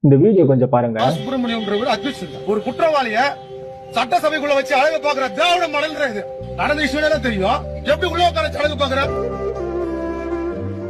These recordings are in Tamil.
இந்த வீடியோ கொஞ்சம் பாருங்க. சுப்பிரமணியம் ஒரு குற்றவாளிய சட்டசபைக்குள்ள வச்சு அழகு பாக்குற திராவிட மாடல் இது நடந்த விஷயம் தெரியும். எப்படி உள்ள உட்கார அழகு பாக்குற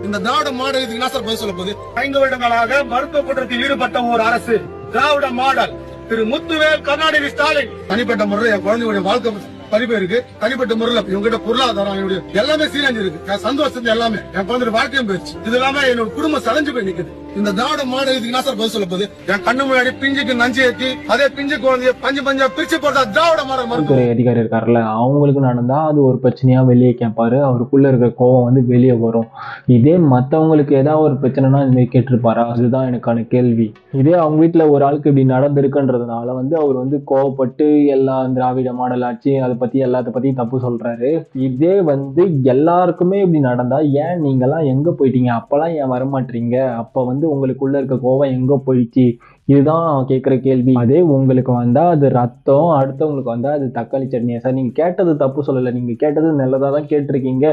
இந்த திராவிட மாடல் இதுக்கு என்ன சார் பதில் சொல்ல போகுது? 5 வருடங்களாக மருத்துவ குற்றத்தில் ஈடுபட்ட ஒரு அரசு திராவிட மாடல் திரு முத்துவேல் கருணாநிதி ஸ்டாலின் தனிப்பட்ட முறையில் என் குழந்தையுடைய வாழ்க்கை பதிவு இருக்கு. தனிப்பட்ட முறையில் இவங்கிட்ட பொருளாதாரம் எல்லாமே சீரஞ்சு இருக்கு. சந்தோஷம் எல்லாமே என் குழந்தை வாழ்க்கையும் போயிடுச்சு. இது இல்லாம என்னோட குடும்பம் சலைஞ்சு போய் நிக்குது. இந்த திராவிட மாடல் இதுக்கு என்ன சார் பதில் சொல்ல போகுது? என் கண்ணு முன்னாடி பிஞ்சுக்கு நஞ்சு ஏற்றி அதே பிஞ்சு குழந்தைய பஞ்சு பஞ்சா பிரிச்சு போட்டா திராவிட மாடல் மருத்துவ அதிகாரி இருக்காருல்ல, அவங்களுக்கு நடந்தா அது ஒரு பிரச்சனையா வெளியே கேட்பாரு. அவருக்குள்ள இருக்கிற கோவம் வந்து வெளியே வரும். இதே மற்றவங்களுக்கு ஏதாவது ஒரு பிரச்சனைனா இந்த மாதிரி கேட்டிருப்பாரா? அதுதான் எனக்கான கேள்வி. இதே அவங்க வீட்டுல ஒரு ஆளுக்கு இப்படி நடந்திருக்குன்றதுனால வந்து அவர் வந்து கோவப்பட்டு எல்லா திராவிட மாடல் ஆட்சி அதை பத்தி எல்லாத்த பத்தி தப்பு சொல்றாரு. இதே வந்து எல்லாருக்குமே இப்படி நடந்தா ஏன் நீங்க எல்லாம் எங்க போயிட்டீங்க? அப்பெல்லாம் ஏன் வரமாட்டீங்க? அப்ப வந்து உங்களுக்குள்ள இருக்க கோவம் எங்க போயிடுச்சு? இதுதான் கேட்குற கேள்வி. அதே உங்களுக்கு வந்தா அது ரத்தம், அடுத்தவங்களுக்கு வந்தா அது தக்காளி சட்னியா? சார், நீங்க கேட்டது தப்பு சொல்லலை, நீங்க கேட்டது நல்லதா தான் கேட்டிருக்கீங்க.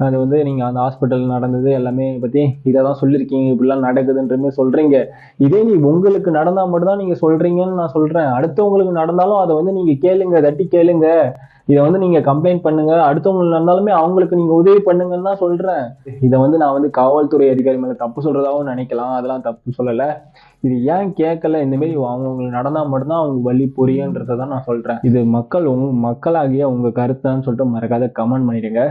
அது வந்து நீங்க அந்த ஹாஸ்பிட்டல் நடந்தது எல்லாமே பத்தி இதை தான் சொல்லியிருக்கீங்க, இப்படிலாம் நடக்குதுன்ற மாதிரி சொல்றீங்க. இதே நீ உங்களுக்கு நடந்தா மட்டும் தான் நீங்க சொல்றீங்கன்னு நான் சொல்றேன். அடுத்தவங்களுக்கு நடந்தாலும் அதை வந்து நீங்க கேளுங்க, தட்டி கேளுங்க. இதை வந்து நீங்க கம்ப்ளைண்ட் பண்ணுங்க. அடுத்தவங்களுக்கு நடந்தாலுமே அவங்களுக்கு நீங்க உதவி பண்ணுங்கன்னு தான் சொல்றேன். இதை வந்து நான் வந்து காவல்துறை அதிகாரி மேல தப்பு சொல்றதாவும் நினைக்கலாம். அதெல்லாம் தப்பு சொல்லலை. இது ஏன் கேட்கல? இந்த மாதிரி அவங்களுக்கு நடந்தா மட்டும்தான் அவங்க வழி புரியுன்றதை தான் நான் சொல்றேன். இது மக்களாகிய உங்க கருத்தான்னு சொல்லிட்டு மறக்காத கமெண்ட் பண்ணிடுங்க.